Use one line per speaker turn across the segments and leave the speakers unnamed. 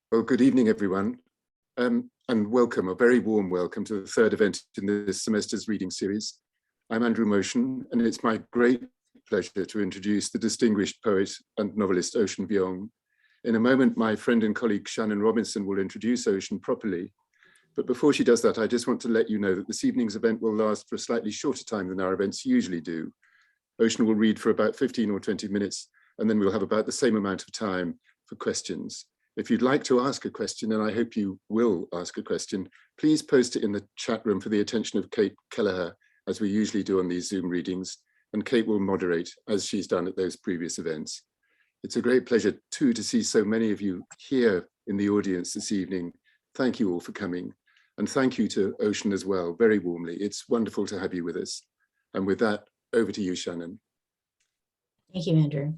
Well, good evening, everyone, and welcome, a very warm welcome to the third event in this semester's reading series. I'm Andrew Motion, and it's my great pleasure to introduce the distinguished poet and novelist Ocean Vuong. In a moment, my friend and colleague Shannon Robinson will introduce Ocean properly. But before she does that, I just want to let you know that this evening's event will last for a slightly shorter time than our events usually do. Ocean will read for about 15 or 20 minutes, and then we'll have about the same amount of time for questions. If you'd like to ask a question, and I hope you will ask a question, please post it in the chat room for the attention of Kate Kelleher, as we usually do on these Zoom readings, and Kate will moderate as she's done at those previous events. It's a great pleasure too to see so many of you here in the audience this evening. Thank you all for coming, and thank you to Ocean as well, very warmly. It's wonderful to have you with us. And with that, over to you, Shannon.
Thank you, Andrew.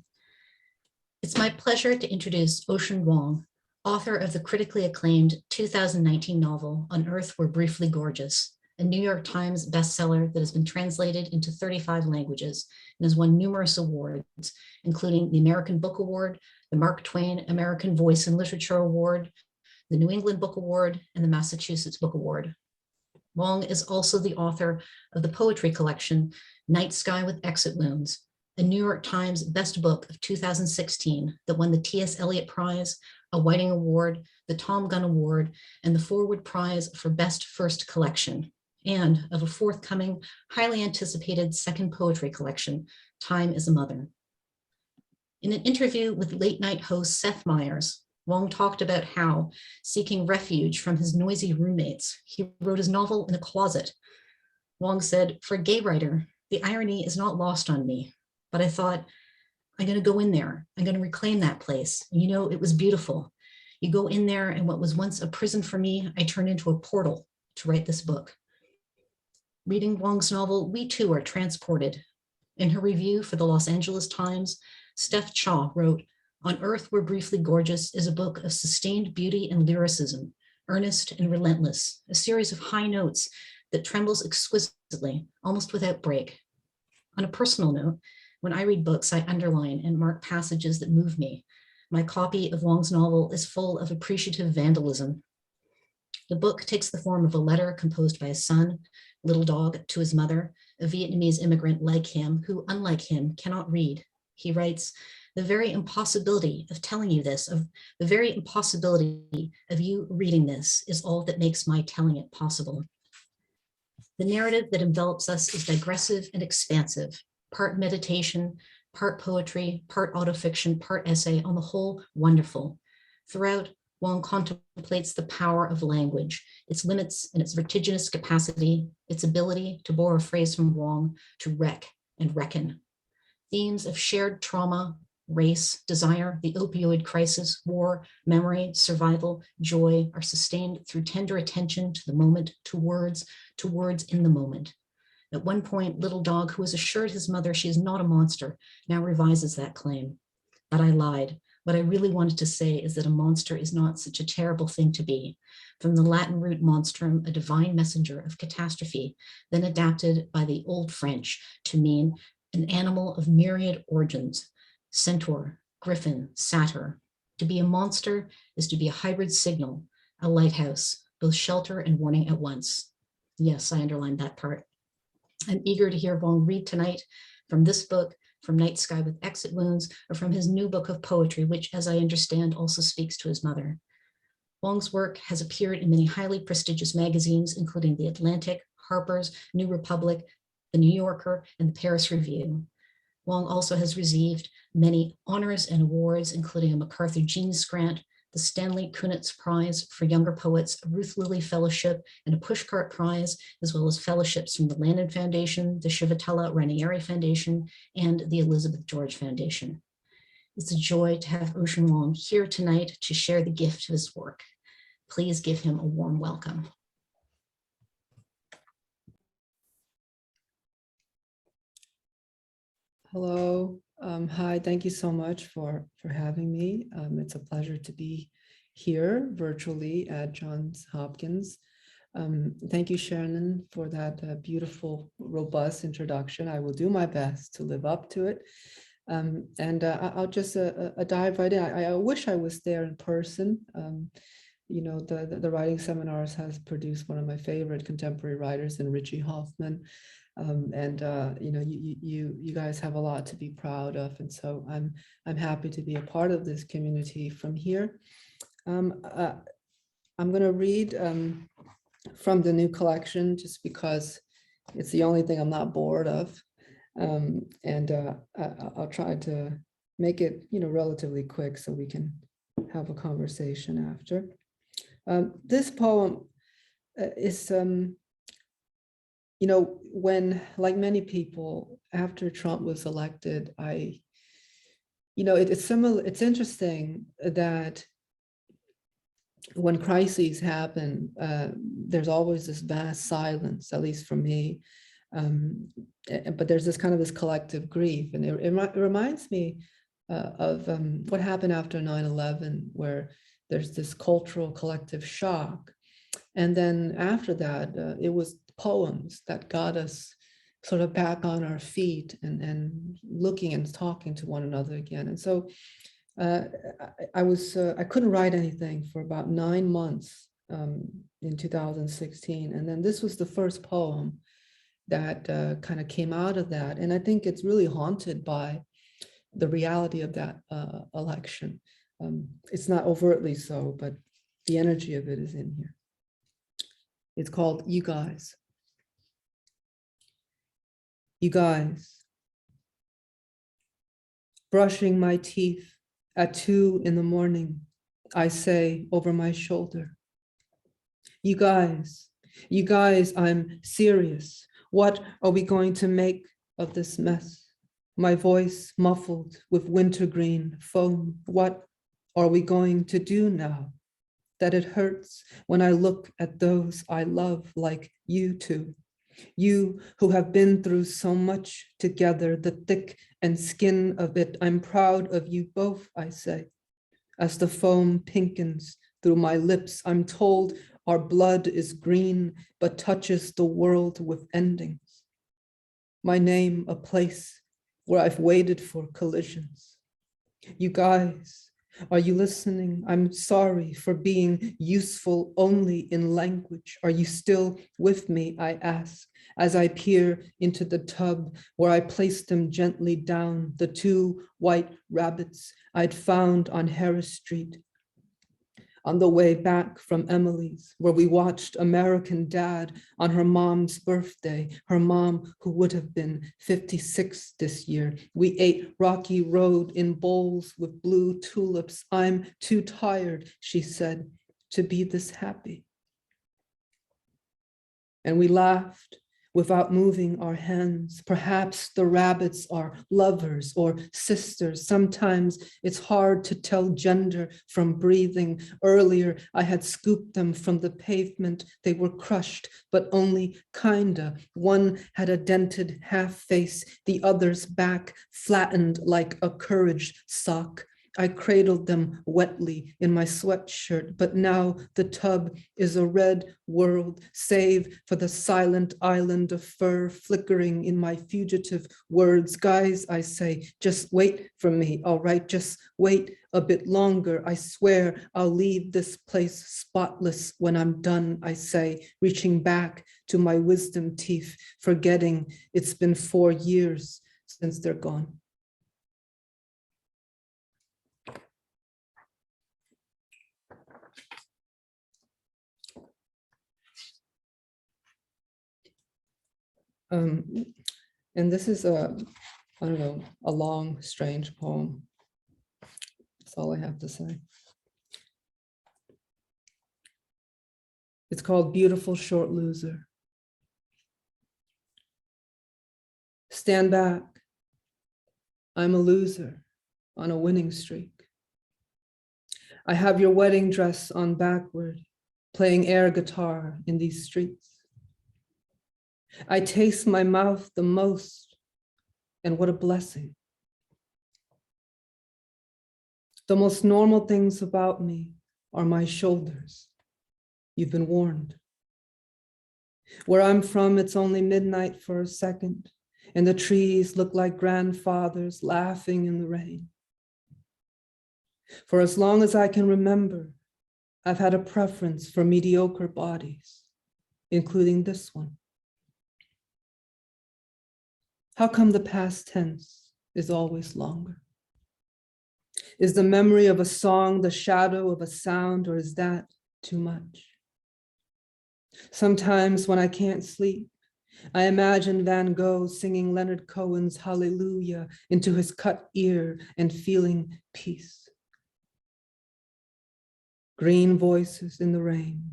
It's my pleasure to introduce Ocean Vuong, author of the critically acclaimed 2019 novel, On Earth We're Briefly Gorgeous, a New York Times bestseller that has been translated into 35 languages and has won numerous awards, including the American Book Award, the Mark Twain American Voice in Literature Award, the New England Book Award, and the Massachusetts Book Award. Vuong is also the author of the poetry collection, Night Sky with Exit Wounds, a New York Times Best Book of 2016 that won the T.S. Eliot Prize, a Whiting Award, the Tom Gunn Award, and the Forward Prize for Best First Collection, and of a forthcoming, highly anticipated second poetry collection, Time is a Mother. In an interview with late night host Seth Meyers, Vuong talked about how, seeking refuge from his noisy roommates, he wrote his novel in a closet. Vuong said, "For a gay writer, the irony is not lost on me. But I thought, I'm going to go in there. I'm going to reclaim that place. And, you know, it was beautiful. You go in there, and what was once a prison for me, I turned into a portal to write this book." Reading Vuong's novel, we too are transported. In her review for the Los Angeles Times, Steph Chaw wrote, "On Earth We're Briefly Gorgeous is a book of sustained beauty and lyricism, earnest and relentless, a series of high notes that trembles exquisitely, almost without break." On a personal note, when I read books, I underline and mark passages that move me. My copy of Vuong's novel is full of appreciative vandalism. The book takes the form of a letter composed by a son, Little Dog, to his mother, a Vietnamese immigrant like him, who, unlike him, cannot read. He writes, "The very impossibility of telling you this, of the very impossibility of you reading this is all that makes my telling it possible." The narrative that envelops us is digressive and expansive, part meditation, part poetry, part autofiction, part essay, on the whole, wonderful. Throughout, Vuong contemplates the power of language, its limits and its vertiginous capacity, its ability, to borrow a phrase from Vuong, to wreck and reckon. Themes of shared trauma, race, desire, the opioid crisis, war, memory, survival, joy are sustained through tender attention to the moment, to words in the moment. At one point, Little Dog, who has assured his mother she is not a monster, now revises that claim. "But I lied. What I really wanted to say is that a monster is not such a terrible thing to be." From the Latin root monstrum, a divine messenger of catastrophe, then adapted by the Old French to mean an animal of myriad origins, centaur, griffin, satyr. To be a monster is to be a hybrid signal, a lighthouse, both shelter and warning at once. Yes, I underlined that part. I'm eager to hear Vuong read tonight from this book, from Night Sky with Exit Wounds, or from his new book of poetry, which, as I understand, also speaks to his mother. Vuong's work has appeared in many highly prestigious magazines, including The Atlantic, Harper's, New Republic, The New Yorker, and the Paris Review. Vuong also has received many honors and awards, including a MacArthur Genius Grant, the Stanley Kunitz Prize for Younger Poets, a Ruth Lilly Fellowship, and a Pushcart Prize, as well as fellowships from the Landon Foundation, the Shivitella Ranieri Foundation, and the Elizabeth George Foundation. It's a joy to have Ocean Vuong here tonight to share the gift of his work. Please give him a warm welcome.
Hello. Hi, thank you so much for having me. It's a pleasure to be here virtually at Johns Hopkins. Thank you, Shannon, for that beautiful, robust introduction. I will do my best to live up to it. I'll just dive right in. I wish I was there in person. You know, the writing seminars has produced one of my favorite contemporary writers in Richie Hoffman. You know, you guys have a lot to be proud of. And so I'm happy to be a part of this community from here. I'm going to read from the new collection just because it's the only thing I'm not bored of. I'll try to make it, you know, relatively quick so we can have a conversation after. This poem is, you know, when, like many people, after Trump was elected, you know, it's similar. It's interesting that when crises happen, there's always this vast silence, at least for me. But there's this kind of this collective grief, and it reminds me of what happened after 9/11, where there's this cultural collective shock. And then after that, it was poems that got us sort of back on our feet and looking and talking to one another again. And so I couldn't write anything for about 9 months in 2016. And then this was the first poem that kind of came out of that. And I think it's really haunted by the reality of that election. It's not overtly so, but the energy of it is in here. It's called You Guys. You guys. Brushing my teeth at 2 in the morning, I say over my shoulder. You guys, I'm serious. What are we going to make of this mess? My voice muffled with wintergreen foam. What are we going to do now? That it hurts when I look at those I love like you two. You who have been through so much together, the thick and skin of it. I'm proud of you both, I say. As the foam pinkens through my lips, I'm told our blood is green, but touches the world with endings. My name, a place where I've waited for collisions. You guys, are you listening? I'm sorry for being useful only in language. Are you still with me, I ask, as I peer into the tub where I placed them gently down, the 2 white rabbits I'd found on Harris Street. On the way back from Emily's, where we watched American Dad on her mom's birthday, her mom who would have been 56 this year. We ate Rocky Road in bowls with blue tulips. I'm too tired, she said, to be this happy. And we laughed without moving our hands. Perhaps the rabbits are lovers or sisters. Sometimes it's hard to tell gender from breathing. Earlier, I had scooped them from the pavement. They were crushed, but only kinda. One had a dented half face, the other's back flattened like a courage sock. I cradled them wetly in my sweatshirt, but now the tub is a red world, save for the silent island of fur flickering in my fugitive words. Guys, I say, just wait for me, all right? Just wait a bit longer. I swear I'll leave this place spotless when I'm done, I say, reaching back to my wisdom teeth, forgetting it's been 4 years since they're gone. And this is I don't know, a long, strange poem. That's all I have to say. It's called Beautiful Short Loser. Stand back. I'm a loser on a winning streak. I have your wedding dress on backward, playing air guitar in these streets. I taste my mouth the most, and what a blessing. The most normal things about me are my shoulders. You've been warned. Where I'm from, it's only midnight for a second. and the trees look like grandfathers laughing in the rain. For as long as I can remember, I've had a preference for mediocre bodies, including this one. How come the past tense is always longer? Is the memory of a song the shadow of a sound, or is that too much? Sometimes when I can't sleep, I imagine Van Gogh singing Leonard Cohen's Hallelujah into his cut ear and feeling peace. Green voices in the rain,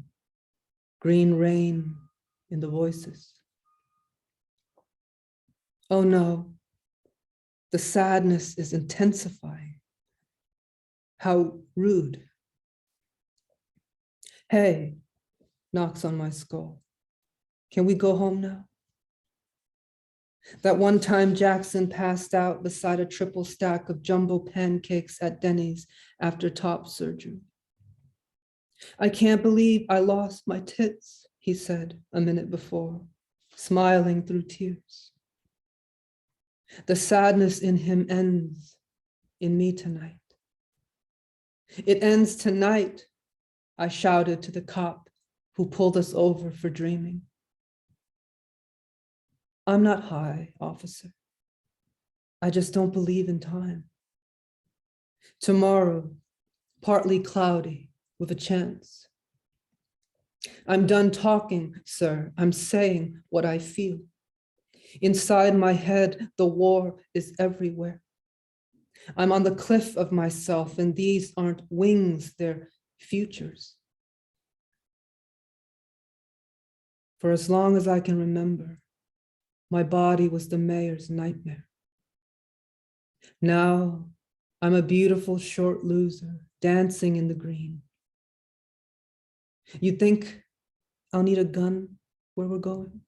green rain in the voices. Oh no, the sadness is intensifying. How rude. Hey, knocks on my skull. Can we go home now? That one time Jackson passed out beside a triple stack of jumbo pancakes at Denny's after top surgery. I can't believe I lost my tits, he said a minute before, smiling through tears. The sadness in him ends in me tonight. It ends tonight, I shouted to the cop who pulled us over for dreaming. I'm not high, officer. I just don't believe in time. Tomorrow, partly cloudy with a chance. I'm done talking, sir. I'm saying what I feel. Inside my head, the war is everywhere. I'm on the cliff of myself, and these aren't wings, they're futures. For as long as I can remember, my body was the mayor's nightmare. Now I'm a beautiful short loser dancing in the green. You think I'll need a gun where we're going?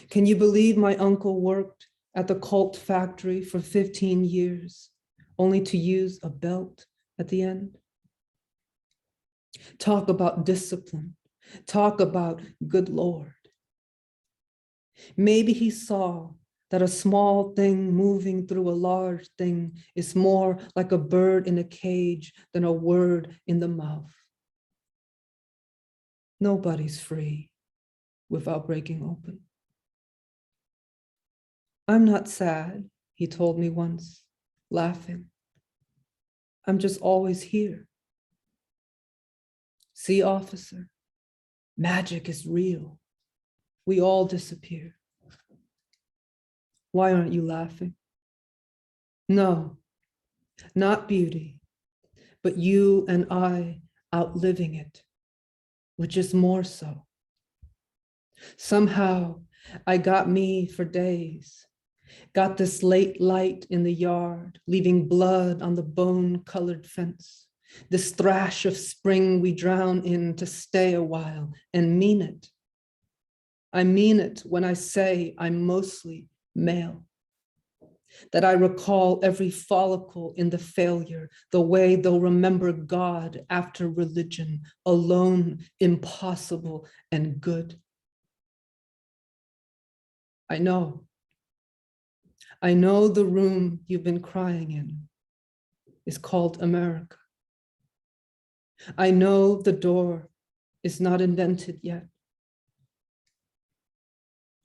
Can you believe my uncle worked at the Colt factory for 15 years, only to use a belt at the end? Talk about discipline. Talk about good Lord. Maybe he saw that a small thing moving through a large thing is more like a bird in a cage than a word in the mouth. Nobody's free without breaking open. I'm not sad, he told me once, laughing. I'm just always here. See, officer, magic is real. We all disappear. Why aren't you laughing? No, not beauty, but you and I outliving it, which is more so. Somehow I got me for days, got this late light in the yard, leaving blood on the bone-colored fence, this thrash of spring we drown in to stay a while and mean it. I mean it when I say I'm mostly male, that I recall every follicle in the failure, the way they'll remember God after religion, alone, impossible, and good. I know the room you've been crying in is called America. I know the door is not invented yet.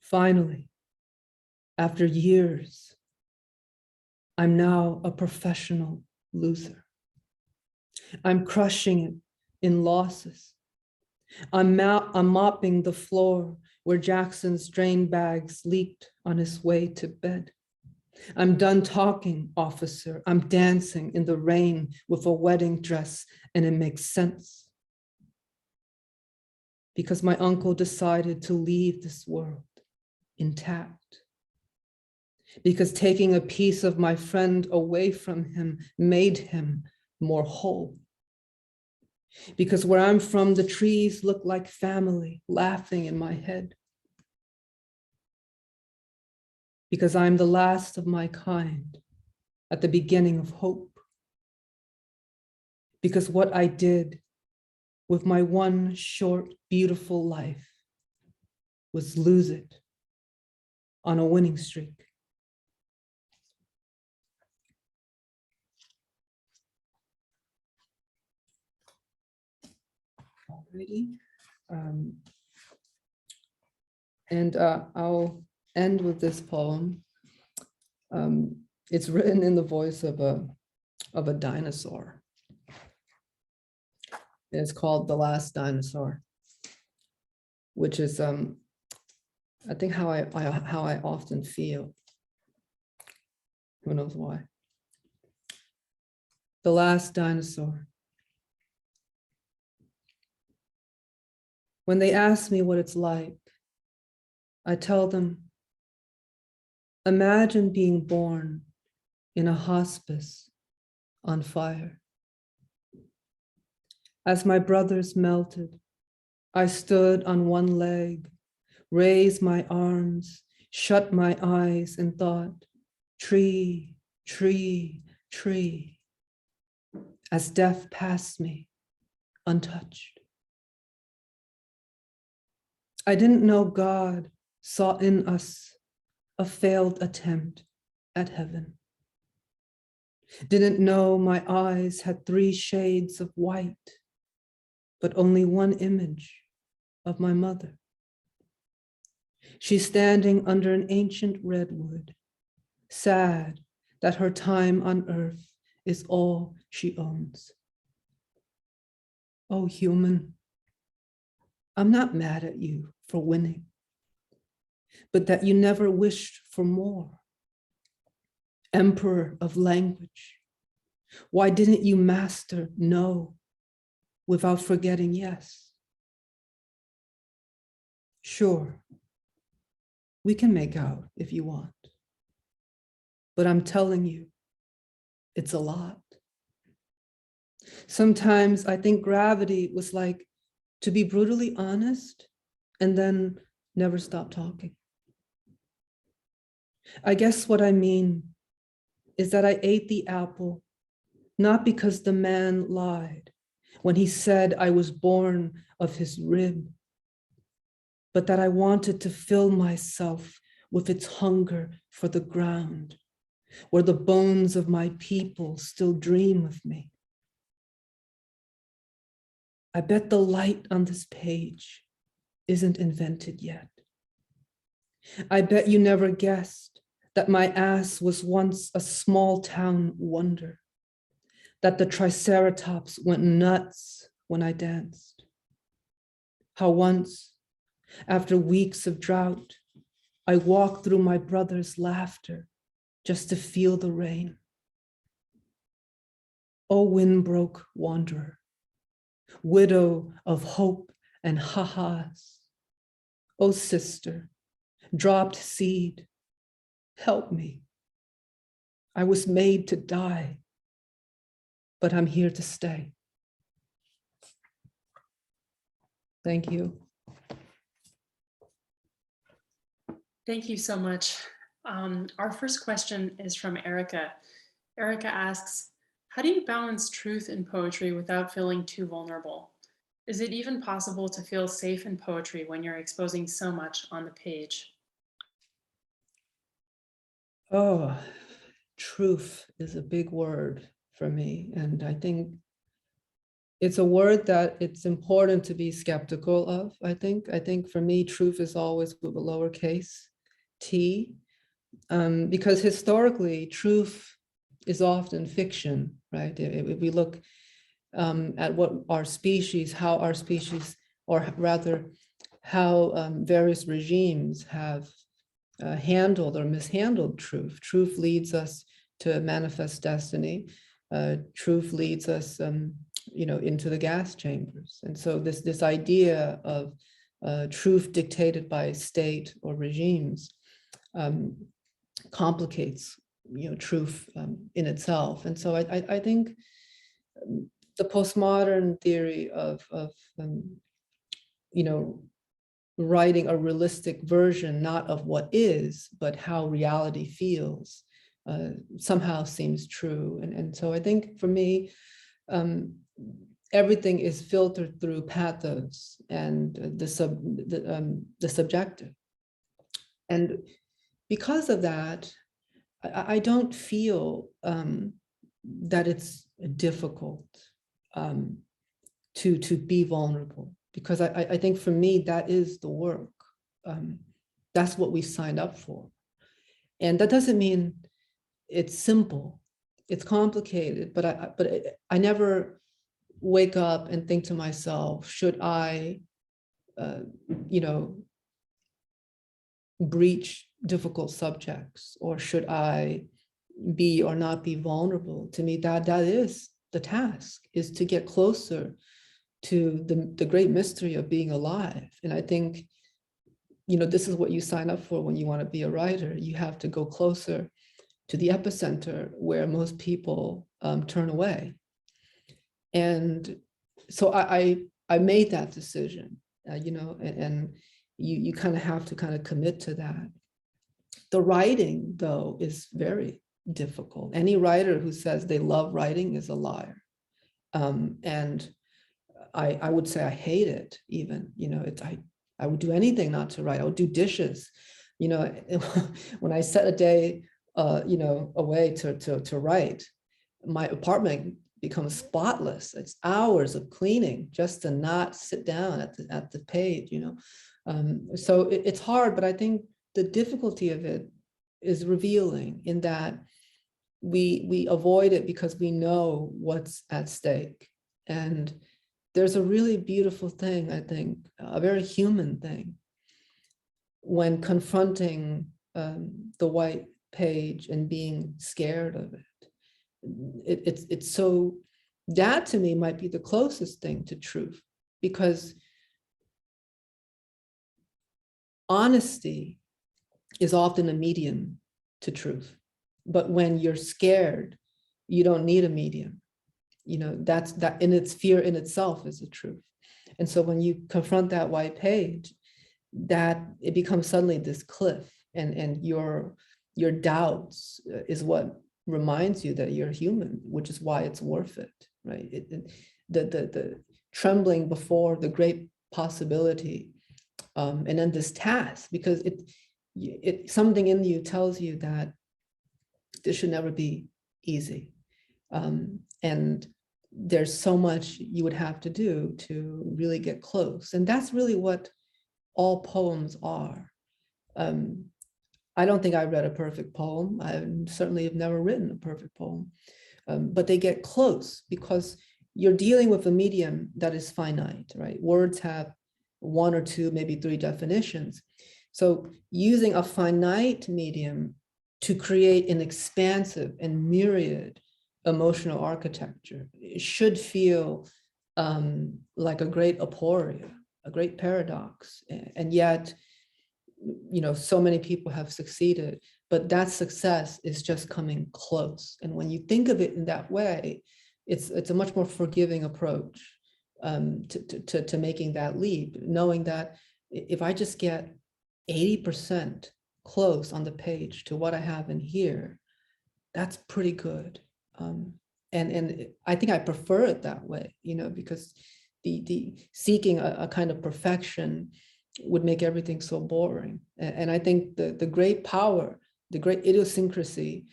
Finally, after years, I'm now a professional loser. I'm crushing it in losses. I'm mopping the floor where Jackson's drain bags leaked on his way to bed. I'm done talking, officer. I'm dancing in the rain with a wedding dress, and it makes sense. Because my uncle decided to leave this world intact. Because taking a piece of my friend away from him made him more whole. Because where I'm from, the trees look like family laughing in my head. Because I'm the last of my kind at the beginning of hope. Because what I did with my one short, beautiful life was lose it on a winning streak. Alrighty. I'll end with this poem. It's written in the voice of a dinosaur. And it's called The Last Dinosaur, which is I think how I often feel. Who knows why? The last dinosaur. When they ask me what it's like, I tell them, imagine being born in a hospice on fire. As my brothers melted, I stood on one leg, raised my arms, shut my eyes and thought, tree, tree, tree, as death passed me untouched. I didn't know God saw in us a failed attempt at heaven. Didn't know my eyes had 3 shades of white, but only one image of my mother. She's standing under an ancient redwood, sad that her time on earth is all she owns. Oh, human, I'm not mad at you for winning, but that you never wished for more. Emperor of language, why didn't you master no without forgetting yes? Sure, we can make out if you want, but I'm telling you, it's a lot. Sometimes I think gravity was like to be brutally honest and then never stop talking. I guess what I mean is that I ate the apple, not because the man lied when he said I was born of his rib, but that I wanted to fill myself with its hunger for the ground, where the bones of my people still dream of me. I bet the light on this page isn't invented yet. I bet you never guessed that my ass was once a small town wonder, that the triceratops went nuts when I danced. How once, after weeks of drought, I walked through my brother's laughter just to feel the rain. O windbroke wanderer, widow of hope and ha-has. O sister, dropped seed, help me. I was made to die, but I'm here to stay. Thank you.
Thank you so much. Our first question is from Erica. Erica asks, how do you balance truth in poetry without feeling too vulnerable? Is it even possible to feel safe in poetry when you're exposing so much on the page?
Oh, truth is a big word for me. And I think it's a word that it's important to be skeptical of, I think for me, truth is always with a lowercase t, because historically, truth is often fiction, right? If we look at what our species, how our species, or rather how various regimes have handled or mishandled truth. Truth leads us to manifest destiny. Truth leads us, into the gas chambers. And so this idea of truth dictated by state or regimes complicates, truth in itself. And so I think the postmodern theory of writing a realistic version, not of what is, but how reality feels, somehow seems true. And so I think for me, everything is filtered through pathos and the subjective. And because of that, I don't feel that it's difficult to be vulnerable, because I think for me, that is the work. That's what we signed up for. And that doesn't mean it's simple. It's complicated, but I never wake up and think to myself, should I, breach difficult subjects, or should I be or not be vulnerable? To me, that is the task, is to get closer to the great mystery of being alive. And I think, this is what you sign up for when you want to be a writer. You have to go closer to the epicenter where most people turn away. And so I made that decision, and you kind of have to kind of commit to that. The writing, though, is very difficult. Any writer who says they love writing is a liar. And I would say I hate it even, I would do anything not to write. I would do dishes, when I set a day, away to write, my apartment becomes spotless. It's hours of cleaning just to not sit down at the page, So it's hard, but I think the difficulty of it is revealing, in that we avoid it because we know what's at stake. And there's a really beautiful thing, I think, a very human thing, when confronting the white page and being scared of it. It's so, that to me might be the closest thing to truth, because honesty is often a medium to truth. But when you're scared, you don't need a medium. That in its fear in itself is the truth. And so when you confront that white page, that it becomes suddenly this cliff, and your doubts is what reminds you that you're human, which is why it's worth it, right? The trembling before the great possibility, and then this task, because it something in you tells you that this should never be easy, and there's so much you would have to do to really get close, and that's really what all poems are. I don't think I read a perfect poem. I certainly have never written a perfect poem, but they get close because you're dealing with a medium that is finite, right? Words have one or two, maybe three definitions. So using a finite medium to create an expansive and myriad emotional architecture, it should feel like a great aporia, a great paradox. And yet, so many people have succeeded, but that success is just coming close. And when you think of it in that way, it's a much more forgiving approach to making that leap, knowing that if I just get 80% close on the page to what I have in here, that's pretty good. And I think I prefer it that way, because the seeking a kind of perfection would make everything so boring. And I think the great power, the great idiosyncrasy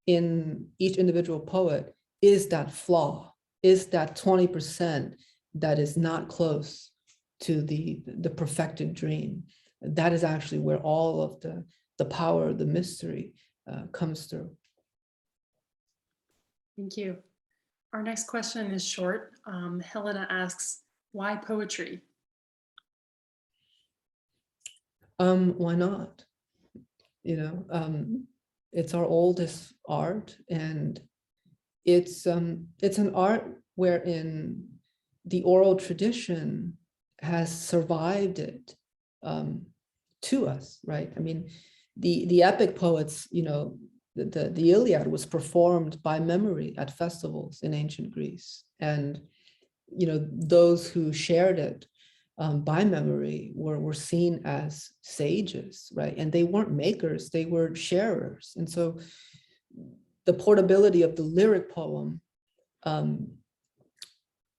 in each individual poet is that flaw, is that 20% that is not close to the perfected dream. That is actually where all of the power, the mystery comes through.
Thank you. Our next question is short. Helena asks, why poetry?
Why not? It's our oldest art, and it's an art wherein the oral tradition has survived it to us, right? I mean, the epic poets, the Iliad was performed by memory at festivals in ancient Greece, and those who shared it by memory were seen as sages, right? And they weren't makers, they were sharers. And so the portability of the lyric poem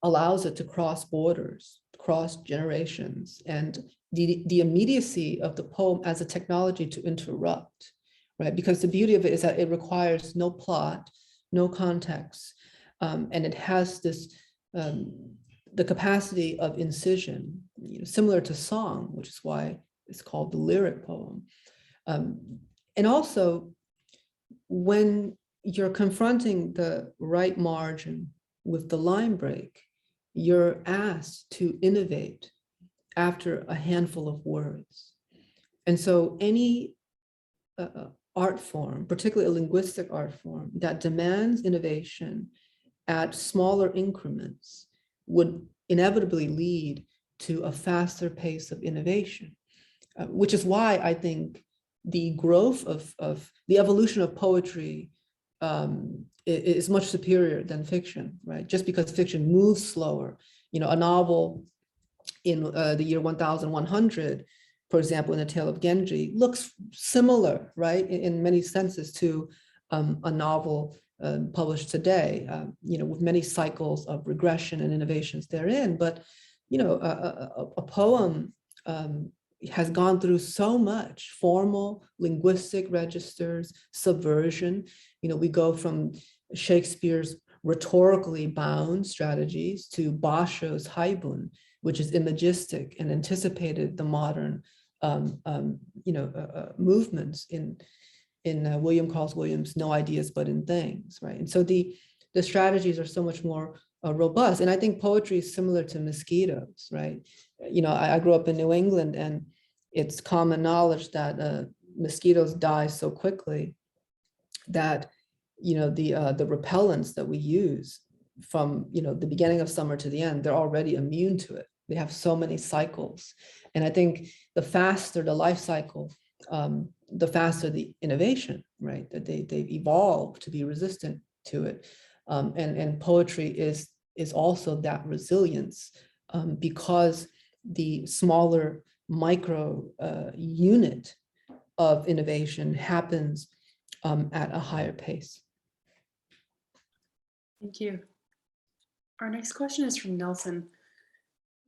allows it to cross borders, cross generations, and the immediacy of the poem as a technology to interrupt right? Because the beauty of it is that it requires no plot, no context, and it has this, the capacity of incision, similar to song, which is why it's called the lyric poem. And also, when you're confronting the right margin with the line break, you're asked to innovate after a handful of words. And so any art form, particularly a linguistic art form, that demands innovation at smaller increments would inevitably lead to a faster pace of innovation, which is why I think the growth of the evolution of poetry is much superior than fiction, right? Just because fiction moves slower, a novel in the year 1100, for example, in A Tale of Genji, looks similar, right, in many senses to a novel published today, with many cycles of regression and innovations therein. But, a poem has gone through so much formal linguistic registers, subversion. We go from Shakespeare's rhetorically bound strategies to Basho's Haibun, which is imagistic and anticipated the modern, movements in William Carlos Williams' No Ideas But in Things, right? And so the strategies are so much more robust. And I think poetry is similar to mosquitoes, right? I grew up in New England, and it's common knowledge that mosquitoes die so quickly that, the repellents that we use from, the beginning of summer to the end, they're already immune to it. They have so many cycles. And I think the faster the life cycle, the faster the innovation, right? That they've evolved to be resistant to it. And poetry is also that resilience, because the smaller micro unit of innovation happens at a higher pace.
Thank you. Our next question is from Nelson.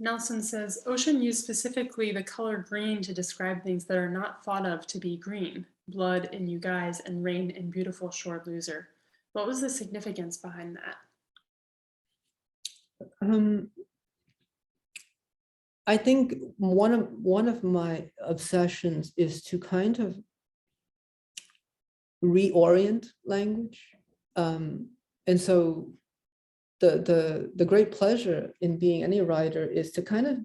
Nelson says, Ocean used specifically the color green to describe things that are not thought of to be green, blood in You Guys and rain in Beautiful Shore Loser. What was the significance behind that?
I think one of my obsessions is to kind of reorient language. And so the great pleasure in being any writer is to kind of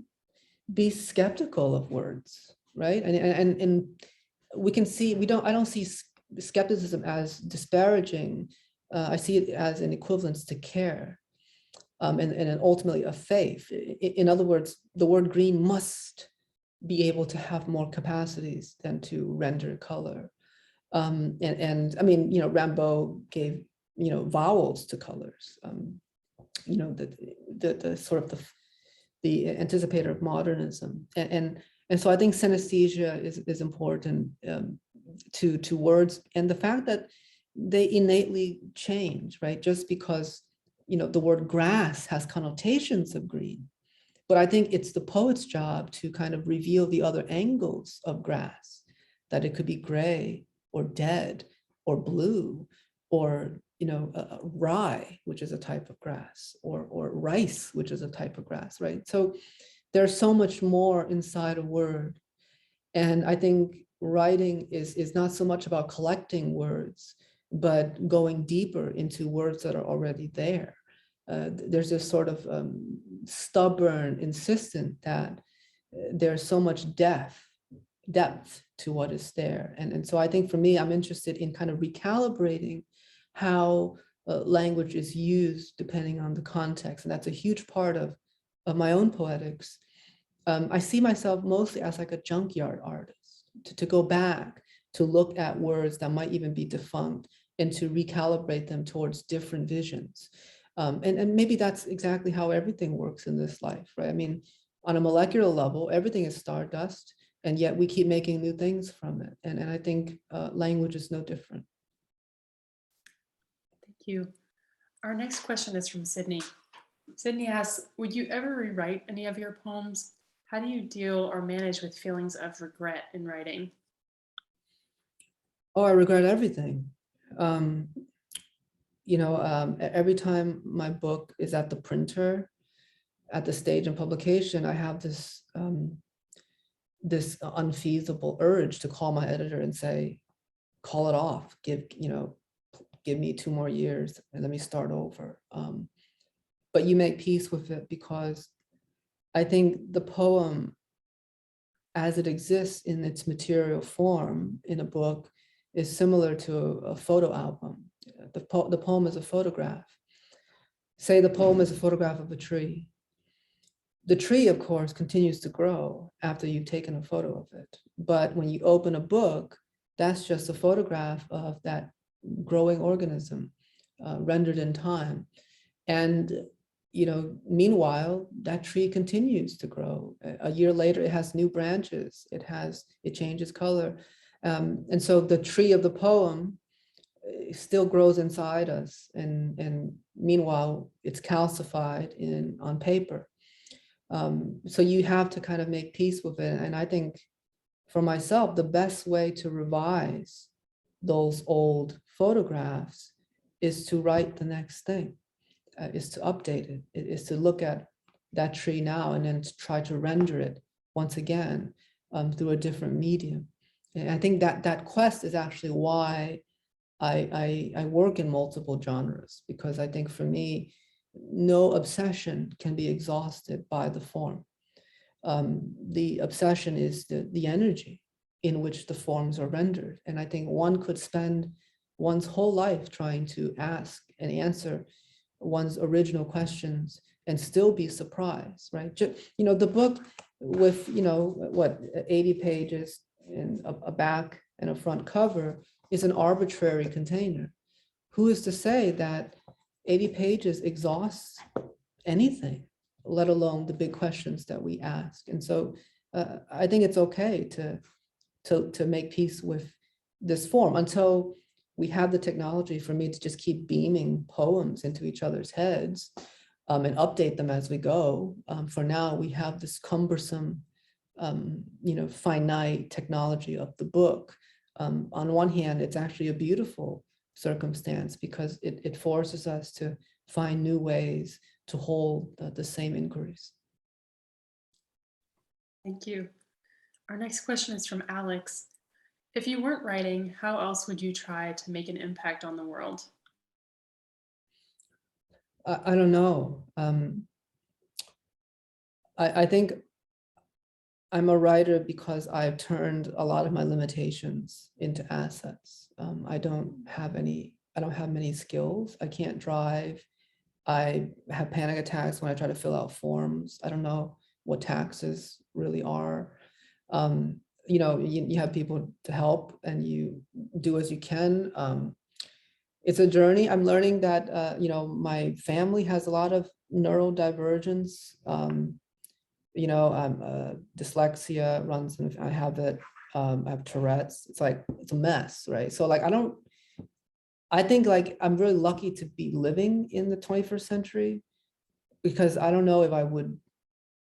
be skeptical of words, right? And we can see, I don't see skepticism as disparaging. I see it as an equivalence to care, and ultimately a faith. In other words, the word green must be able to have more capacities than to render color. And I mean, Rimbaud gave, vowels to colors. The sort of the anticipator of modernism, and so I think synesthesia is important to words, and the fact that they innately change, right? Just because the word grass has connotations of green, but I think it's the poet's job to kind of reveal the other angles of grass, that it could be gray or dead or blue, or rye, which is a type of grass, or rice, which is a type of grass, right? So there's so much more inside a word. And I think writing is not so much about collecting words, but going deeper into words that are already there. There's this sort of stubborn insistence that there's so much depth to what is there. And so I think for me, I'm interested in kind of recalibrating how language is used depending on the context. And that's a huge part of my own poetics. I see myself mostly as like a junkyard artist, to go back, to look at words that might even be defunct and to recalibrate them towards different visions. And maybe that's exactly how everything works in this life, right? I mean, on a molecular level, everything is stardust, and yet we keep making new things from it. And I think language is no different.
Thank you. Our next question is from Sydney. Sydney asks, would you ever rewrite any of your poems? How do you deal or manage with feelings of regret in writing?
Oh, I regret everything. Um, every time my book is at the printer, at the stage of publication, I have this unfeasible urge to call my editor and say, call it off, give me 2 more years and let me start over. But you make peace with it, because I think the poem, as it exists in its material form in a book, is similar to a photo album. The poem is a photograph. Say the poem is a photograph of a tree. The tree, of course, continues to grow after you've taken a photo of it. But when you open a book, that's just a photograph of that growing organism rendered in time. And meanwhile, that tree continues to grow. A year later, it has new branches. It changes color. And so the tree of the poem still grows inside us. And meanwhile, it's calcified on paper. So you have to kind of make peace with it. And I think for myself, the best way to revise those old photographs is to write the next thing, is to update it, is to look at that tree now and then to try to render it once again through a different medium. And I think that quest is actually why I work in multiple genres, because I think for me, no obsession can be exhausted by the form. The obsession is the energy in which the forms are rendered. And I think one could spend one's whole life trying to ask and answer one's original questions and still be surprised, right? The book with, 80 pages and a back and a front cover is an arbitrary container. Who is to say that 80 pages exhausts anything, let alone the big questions that we ask? And so I think it's okay to make peace with this form until we have the technology for me to just keep beaming poems into each other's heads and update them as we go. For now, we have this cumbersome, finite technology of the book. On one hand, it's actually a beautiful circumstance because it forces us to find new ways to hold the same inquiries.
Thank you. Our next question is from Alex. If you weren't writing, how else would you try to make an impact on the world?
I don't know. I think I'm a writer because I've turned a lot of my limitations into assets. I don't have many skills. I can't drive. I have panic attacks when I try to fill out forms. I don't know what taxes really are. You have people to help and you do as you can. It's a journey. I'm learning that, my family has a lot of neurodivergence. Dyslexia runs, and I have it. I have Tourette's. It's a mess, right? So I think I'm really lucky to be living in the 21st century, because I don't know if I would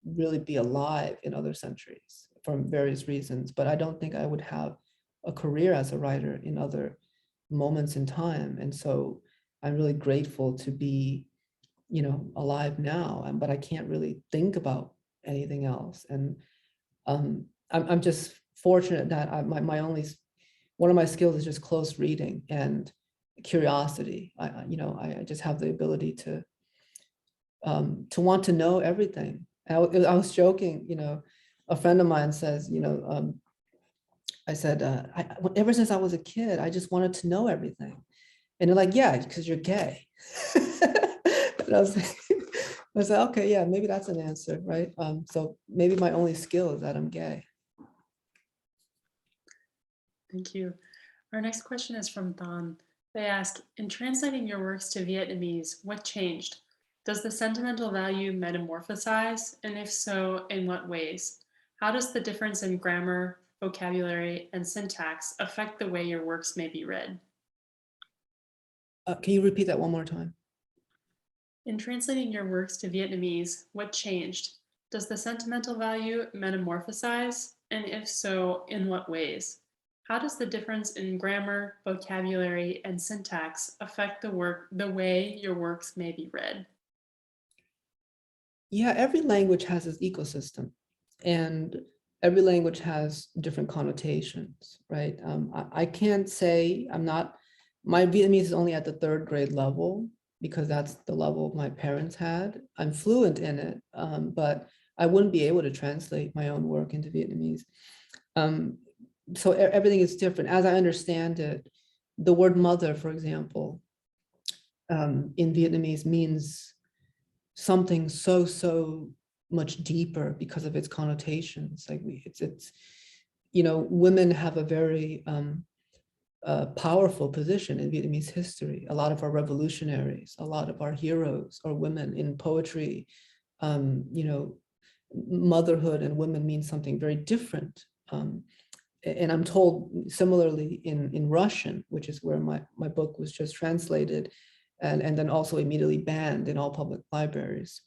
really be alive in other centuries for various reasons, but I don't think I would have a career as a writer in other moments in time. And so I'm really grateful to be, alive now, but I can't really think about anything else. And I'm just fortunate that one of my skills is just close reading and curiosity. I just have the ability to want to know everything. I was joking, a friend of mine says, I said, ever since I was a kid, I just wanted to know everything. And they're like, yeah, because you're gay. And I was like, okay, yeah, maybe that's an answer, right? So maybe my only skill is that I'm gay.
Thank you. Our next question is from Don. They ask, in translating your works to Vietnamese, what changed? Does the sentimental value metamorphosize? And if so, in what ways? How does the difference in grammar, vocabulary, and syntax affect the way your works may be read?
Can you repeat that one more time?
In translating your works to Vietnamese, what changed? Does the sentimental value metamorphosize? And if so, in what ways? how does the difference in grammar, vocabulary, and syntax affect the way your works may be read?
Yeah, every language has its ecosystem, and every language has different connotations, right? I can't say my Vietnamese is only at the 3rd grade level because that's the level my parents had. I'm fluent in it, but I wouldn't be able to translate my own work into Vietnamese. So everything is different. As I understand it, the word mother, for example, in Vietnamese means something so much deeper because of its connotations. Like it's women have a very powerful position in Vietnamese history. A lot of our revolutionaries, a lot of our heroes are women in poetry. Motherhood and women mean something very different. And I'm told similarly in Russian, which is where my book was just translated, and then also immediately banned in all public libraries.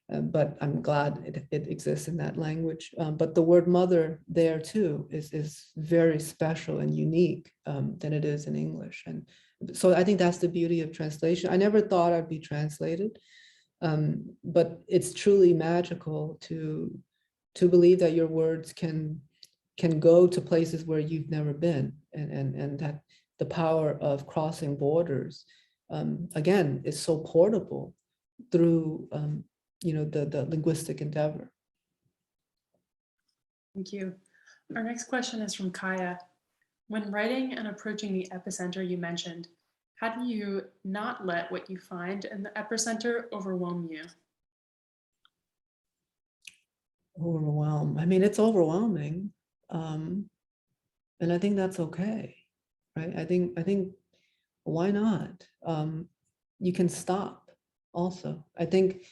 But I'm glad it exists in that language. But the word mother there too is very special and unique than it is in English. And so I think that's the beauty of translation. I never thought I'd be translated, but it's truly magical to believe that your words can go to places where you've never been, and that the power of crossing borders, again, is so portable through the linguistic endeavor.
Thank you. Our next question is from Kaya. When writing and approaching the epicenter you mentioned, how do you not let what you find in the epicenter overwhelm you?
Overwhelm. I mean, it's overwhelming. And I think that's okay, right? I think why not? You can stop also. I think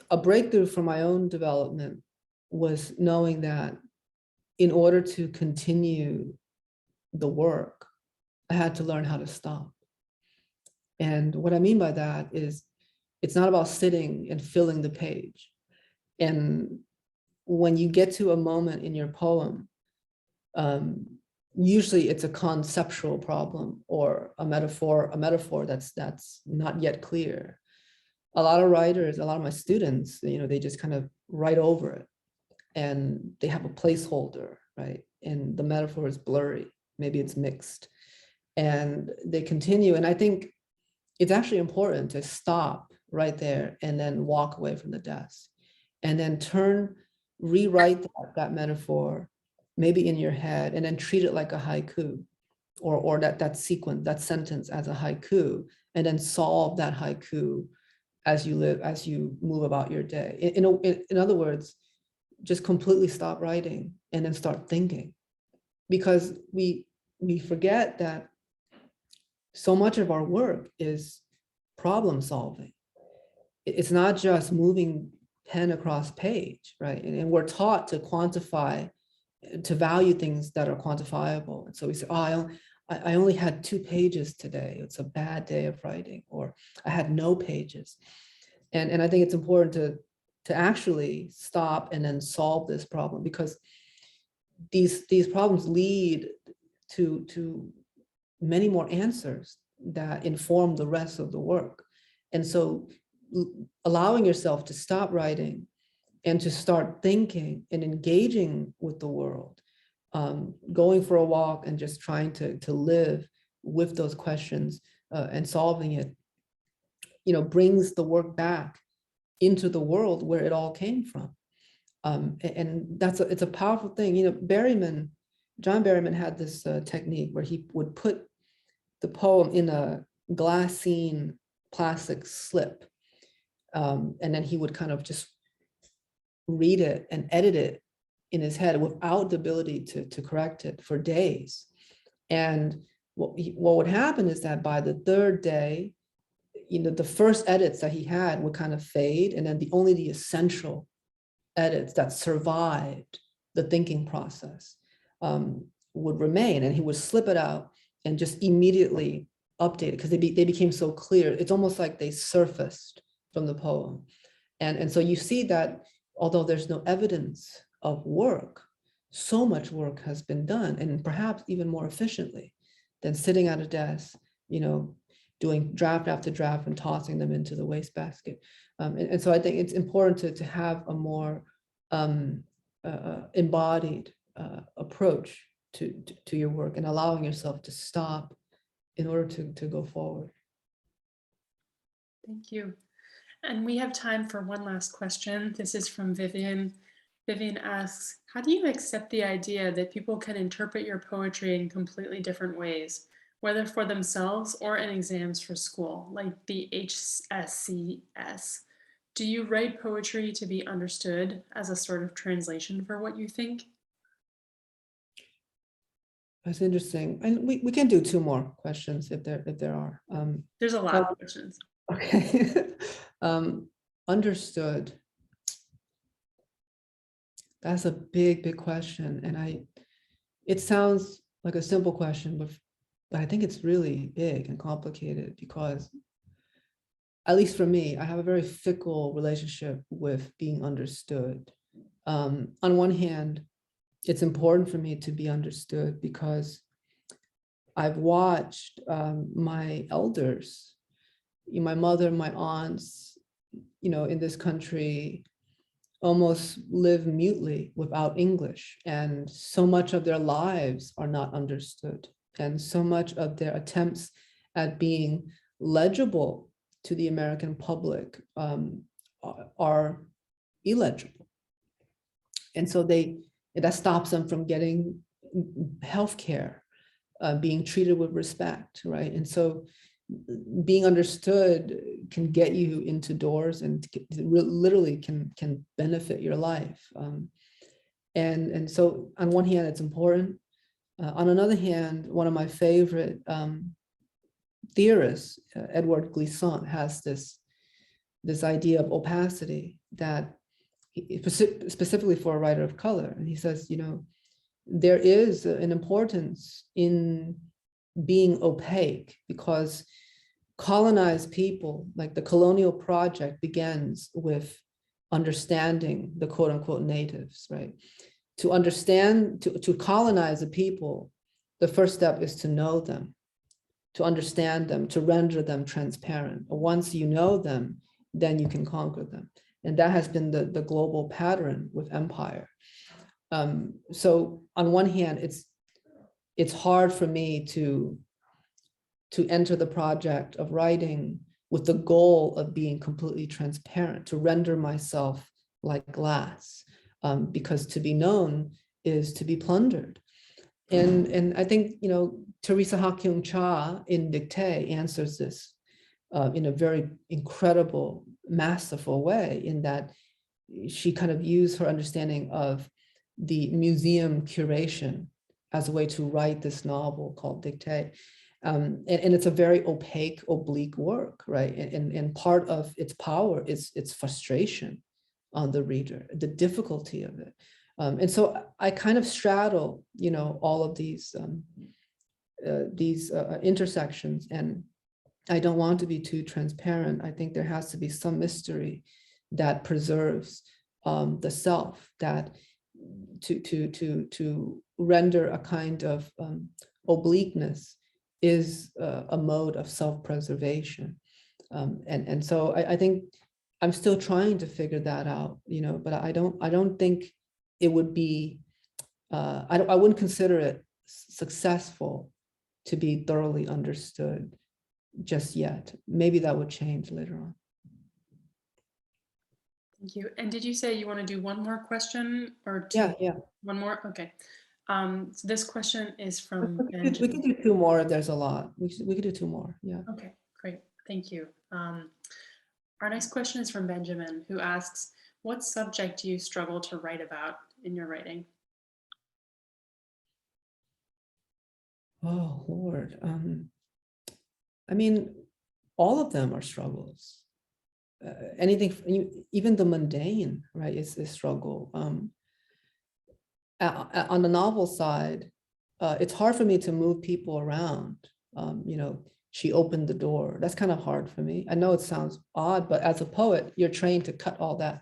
a breakthrough for my own development was knowing that in order to continue the work, I had to learn how to stop. And what I mean by that is it's not about sitting and filling the page. And when you get to a moment in your poem, usually it's a conceptual problem or a metaphor that's not yet clear. A lot of writers, a lot of my students, they just kind of write over it, and they have a placeholder, right? And the metaphor is blurry, maybe it's mixed, and they continue. And I think it's actually important to stop right there and then walk away from the desk, and then rewrite that metaphor, maybe in your head, and then treat it like a haiku, or that sequence, that sentence as a haiku, and then solve that haiku as you move about your day. In other words, just completely stop writing and then start thinking, because we forget that so much of our work is problem solving. It's not just moving pen across page, right? And we're taught to quantify, to value things that are quantifiable. And so we say, oh, I only had 2 pages today. It's a bad day of writing, or I had no pages. And I think it's important to actually stop and then solve this problem, because these problems lead to many more answers that inform the rest of the work. And so allowing yourself to stop writing and to start thinking and engaging with the world, going for a walk and just trying to live with those questions and solving it, brings the work back into the world where it all came from. And it's a powerful thing. John Berryman had this technique where he would put the poem in a glassine plastic slip, and then he would kind of just read it and edit it in his head without the ability to correct it for days. And what would happen is that by the 3rd day, the first edits that he had would kind of fade, and then only the essential edits that survived the thinking process would remain, and he would slip it out and just immediately update it, because they became so clear. It's almost like they surfaced from the poem. And so you see that although there's no evidence of work, so much work has been done, and perhaps even more efficiently than sitting at a desk, doing draft after draft and tossing them into the wastebasket. And so I think it's important to have a more embodied approach to your work, and allowing yourself to stop in order to go forward.
Thank you. And we have time for one last question. This is from Vivian. Vivian asks, how do you accept the idea that people can interpret your poetry in completely different ways, whether for themselves or in exams for school, like the HSCS? Do you write poetry to be understood as a sort of translation for what you think?
That's interesting. And we can do two more questions if there are.
There's a lot of questions.
Okay. Understood. That's a big question. And it sounds like a simple question, but I think it's really big and complicated, because at least for me, I have a very fickle relationship with being understood. On one hand, it's important for me to be understood because I've watched my elders, my mother, my aunts, in this country almost live mutely without English, and so much of their lives are not understood, and so much of their attempts at being legible to the American public are illegible. And so that stops them from getting healthcare, being treated with respect, right? And so being understood can get you into doors and literally can benefit your life. And so on one hand, it's important. On another hand, one of my favorite theorists, Edward Glissant, has this idea of opacity, that specifically for a writer of color. And he says, there is an importance in being opaque, because colonized people, like the colonial project, begins with understanding the quote unquote natives, right? To understand, to colonize a people, the first step is to know them, to understand them, to render them transparent. Once you know them, then you can conquer them. And that has been the global pattern with empire. So on one hand, it's hard for me to enter the project of writing with the goal of being completely transparent, to render myself like glass, because to be known is to be plundered. And I think, Teresa Ha-Kyung Cha in Dictée answers this in a very incredible, masterful way, in that she kind of used her understanding of the museum curation as a way to write this novel called Dictée. And it's a very opaque, oblique work, right? And part of its power is its frustration on the reader, the difficulty of it. And so I kind of straddle, all of these intersections, and I don't want to be too transparent. I think there has to be some mystery that preserves the self, that to render a kind of obliqueness is a mode of self-preservation. And so I think I'm still trying to figure that out, but I don't think it would be, I wouldn't consider it successful to be thoroughly understood just yet. Maybe that would change later on.
Thank you. And did you say you want to do one more question or two?
Yeah.
One more? Okay. So this question is from
We
Benjamin.
can do two more if there's a lot. We could do two more. Yeah.
Okay, great. Thank you. Our next question is from Benjamin, who asks, what subject do you struggle to write about in your writing?
Oh, Lord. I mean, all of them are struggles. Anything, even the mundane, right, is a struggle. On the novel side, it's hard for me to move people around. She opened the door. That's kind of hard for me. I know it sounds odd, but as a poet, you're trained to cut all that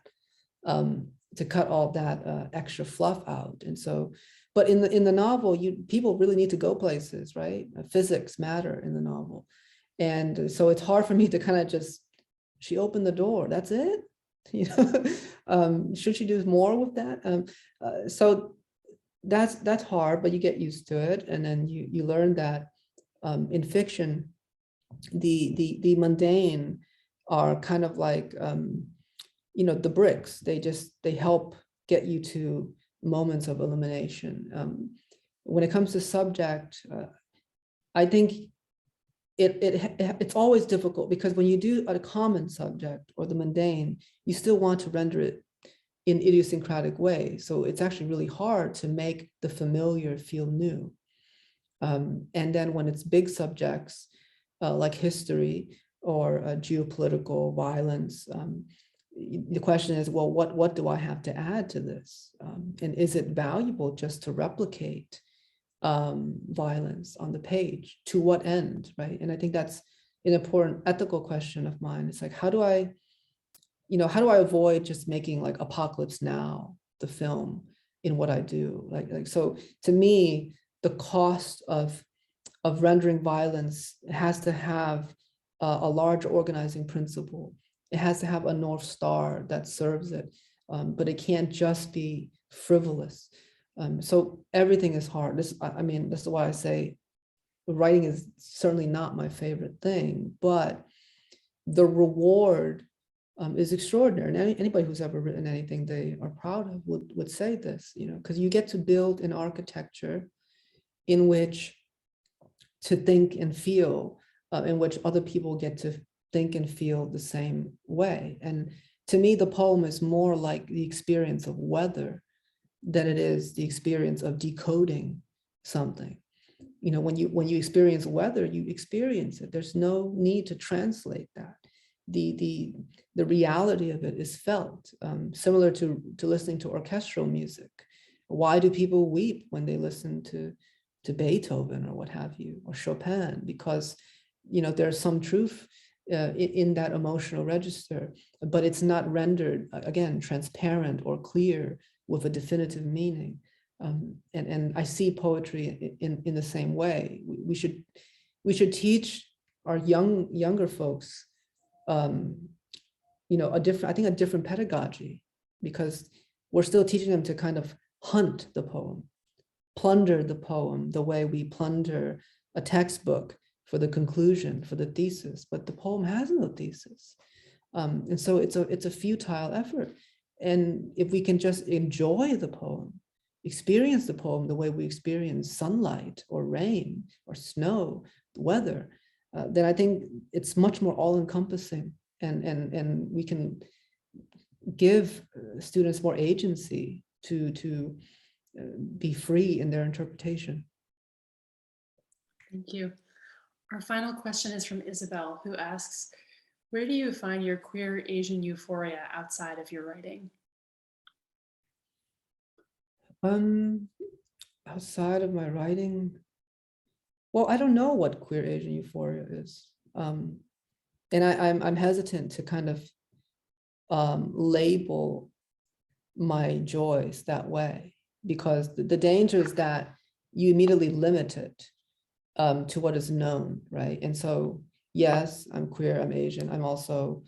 cut all that extra fluff out. And so, but in the novel, people really need to go places, right? Physics matter in the novel. And so it's hard for me to kind of just, she opened the door, that's it? You know, should she do more with that? So that's hard, but you get used to it. And then you learn that in fiction, the mundane are kind of like, you know, the bricks. They help get you to moments of illumination. When it comes to subject, I think it's always difficult, because when you do a common subject or the mundane, you still want to render it in idiosyncratic ways. So it's actually really hard to make the familiar feel new. And then when it's big subjects like history or geopolitical violence, the question is, well, what do I have to add to this? And is it valuable just to replicate violence on the page? To what end, right? And I think that's an important ethical question of mine. It's like, how do I avoid just making like Apocalypse Now, the film, in what I do? Like so to me, the cost of rendering violence has to have a large organizing principle. It has to have a North Star that serves it, but it can't just be frivolous. So everything is hard. I mean, that's why I say writing is certainly not my favorite thing, but the reward is extraordinary. And anybody who's ever written anything they are proud of would say this, you know, because you get to build an architecture in which to think and feel, in which other people get to think and feel the same way. And to me, the poem is more like the experience of weather than it is the experience of decoding something. You know, when you experience weather, you experience it. There's no need to translate that. The reality of it is felt, similar to listening to orchestral music. Why do people weep when they listen to Beethoven or what have you, or Chopin? Because, you know, there's some truth in that emotional register, but it's not rendered, again, transparent or clear with a definitive meaning. And I see poetry in the same way. We should teach our younger folks, you know, a different pedagogy, because we're still teaching them to kind of hunt the poem, plunder the poem the way we plunder a textbook for the conclusion, for the thesis, but the poem has no thesis. And so it's a futile effort. And if we can just enjoy the poem, experience the poem the way we experience sunlight or rain or snow, weather, then I think it's much more all-encompassing, and we can give students more agency to be free in their interpretation.
Thank you. Our final question is from Isabel, who asks, where do you find your queer Asian euphoria outside of your writing?
Outside of my writing, well, I don't know what queer Asian euphoria is. And I'm hesitant to kind of label my joys that way, because the danger is that you immediately limit it to what is known, right? And so, yes, I'm queer, I'm Asian, I'm also,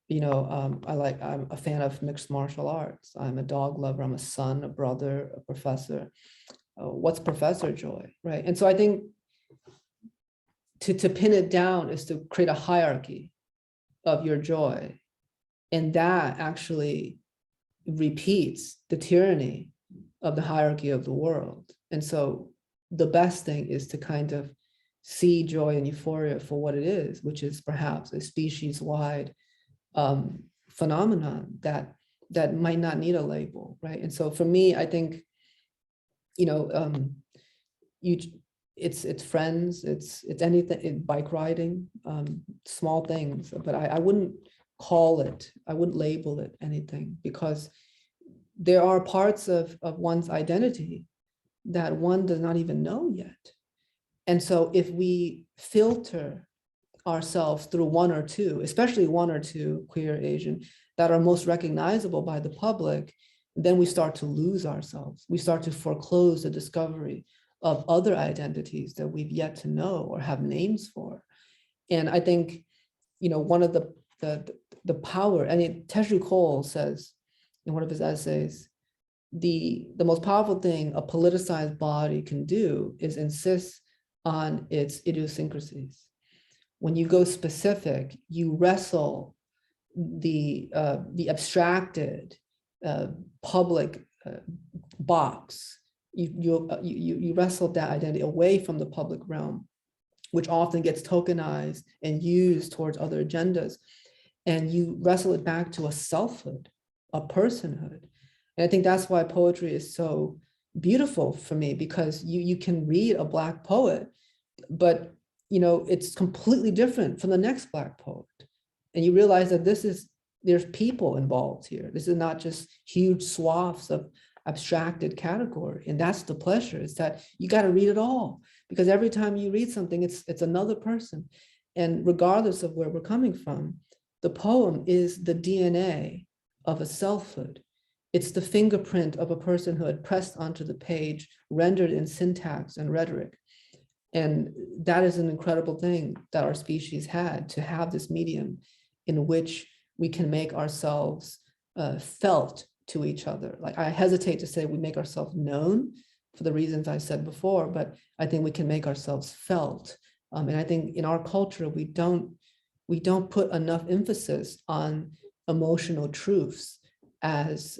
you know, I'm a fan of mixed martial arts. I'm a dog lover, I'm a son, a brother, a professor. What's professor joy, right? And so I think to pin it down is to create a hierarchy of your joy. And that actually repeats the tyranny of the hierarchy of the world. And so the best thing is to kind of see joy and euphoria for what it is, which is perhaps a species-wide phenomenon that might not need a label, right? And so for me, I think, you know, it's friends, it's anything, bike riding, small things, but I wouldn't I wouldn't label it anything, because there are parts of one's identity that one does not even know yet. And so if we filter ourselves through one or two, especially one or two queer Asian, that are most recognizable by the public, then we start to lose ourselves. We start to foreclose the discovery of other identities that we've yet to know or have names for. And I think, one of the power, and Teju Cole says in one of his essays, the most powerful thing a politicized body can do is insist on its idiosyncrasies. When you go specific, you wrestle the abstracted public box. You wrestle that identity away from the public realm, which often gets tokenized and used towards other agendas. And you wrestle it back to a selfhood, a personhood. And I think that's why poetry is so beautiful for me, because you can read a Black poet, but it's completely different from the next Black poet. And you realize that there's people involved here. This is not just huge swaths of abstracted category. And that's the pleasure, is that you got to read it all, because every time you read something, it's another person. And regardless of where we're coming from, the poem is the DNA of a selfhood. It's the fingerprint of a personhood pressed onto the page, rendered in syntax and rhetoric. And that is an incredible thing that our species had, to have this medium in which we can make ourselves felt to each other. Like, I hesitate to say we make ourselves known for the reasons I said before, but I think we can make ourselves felt. And I think in our culture, we don't put enough emphasis on emotional truths as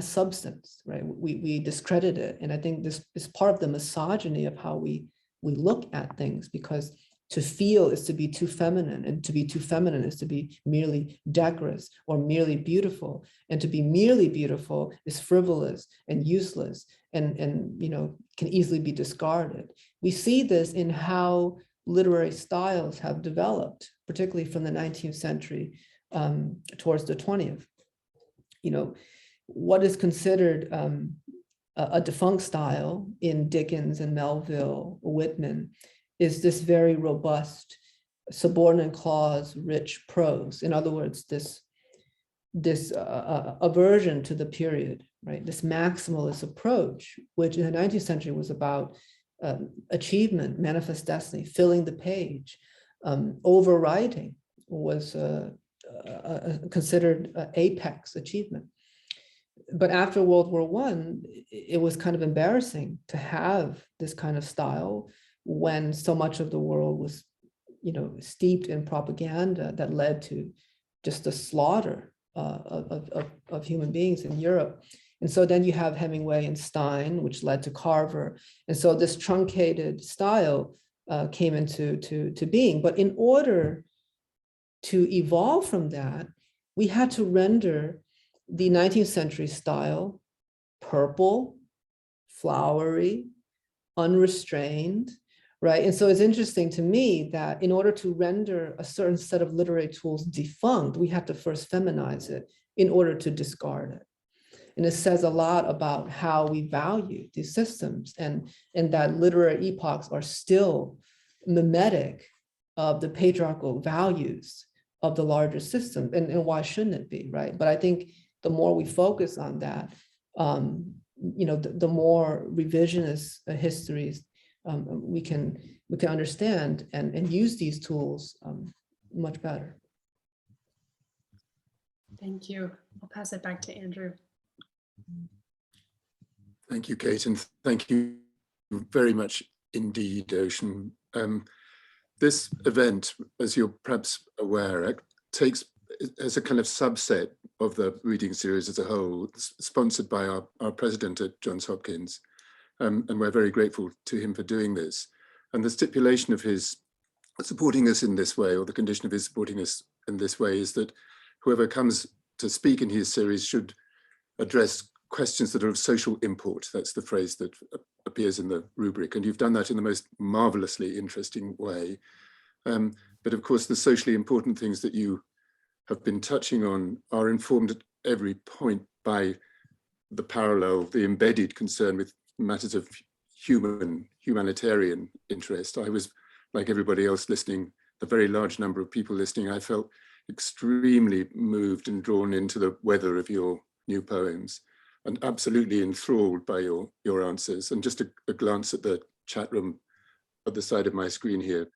substance, right? We discredit it. And I think this is part of the misogyny of how we look at things, because to feel is to be too feminine, and to be too feminine is to be merely decorous or merely beautiful. And to be merely beautiful is frivolous and useless, and can easily be discarded. We see this in how literary styles have developed, particularly from the 19th century towards the 20th. What is considered a defunct style in Dickens and Melville, Whitman, is this very robust subordinate clause rich prose. In other words, this aversion to the period, right? This maximalist approach, which in the 19th century was about achievement, manifest destiny, filling the page. Overwriting was considered apex achievement. But after World War I, it was kind of embarrassing to have this kind of style when so much of the world was, steeped in propaganda that led to just the slaughter of human beings in Europe. And so then you have Hemingway and Stein, which led to Carver. And so this truncated style came into being. But in order to evolve from that, we had to render the 19th century style purple, flowery, unrestrained, right? And so it's interesting to me that in order to render a certain set of literary tools defunct, we have to first feminize it in order to discard it. And it says a lot about how we value these systems, and that literary epochs are still mimetic of the patriarchal values of the larger system. And why shouldn't it be, right? But I think the more we focus on that, the more revisionist histories we can understand and use these tools much better.
Thank you. I'll pass it back to Andrew.
Thank you, Kate, and thank you very much indeed, Ocean. This event, as you're perhaps aware, takes as a kind of subset of the reading series as a whole, sponsored by our president at Johns Hopkins. And we're very grateful to him for doing this. And the stipulation of his supporting us in this way, or the condition of his supporting us in this way, is that whoever comes to speak in his series should address questions that are of social import. That's the phrase that appears in the rubric. And you've done that in the most marvelously interesting way. But of course, the socially important things that you have been touching on are informed at every point by the parallel, the embedded concern with matters of humanitarian interest. I was, like everybody else listening, the very large number of people listening, I felt extremely moved and drawn into the weather of your new poems. and absolutely enthralled by your answers. And just a glance at the chat room at the side of my screen here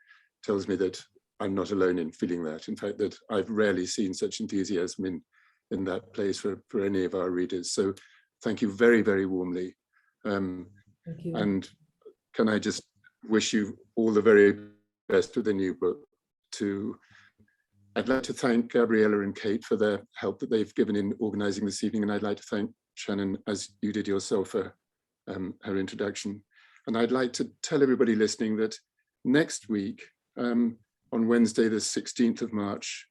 tells me that I'm not alone in feeling that. In fact, that I've rarely seen such enthusiasm in that place for any of our readers. So thank you very, very warmly.
Thank you.
And can I just wish you all the very best with the new book. I'd like to thank Gabriella and Kate for their help that they've given in organising this evening, and I'd like to thank Shannon, as you did yourself, for her introduction. And I'd like to tell everybody listening that next week, on Wednesday, the 16th of March,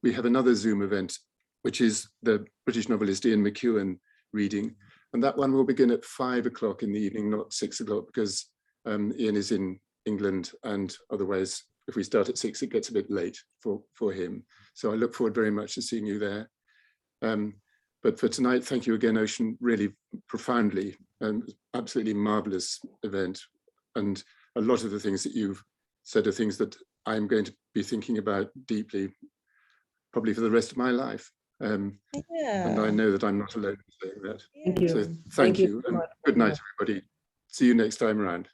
we have another Zoom event, which is the British novelist Ian McEwan reading. And that one will begin at 5 o'clock in the evening, not 6 o'clock, because Ian is in England, and otherwise, if we start at 6, it gets a bit late for him. So I look forward very much to seeing you there. But for tonight, thank you again, Ocean, really profoundly, absolutely marvelous event. And a lot of the things that you've said are things that I'm going to be thinking about deeply, probably for the rest of my life. And I know that I'm not alone in saying that.
Thank you.
So thank you, and good night, everybody. See you next time around.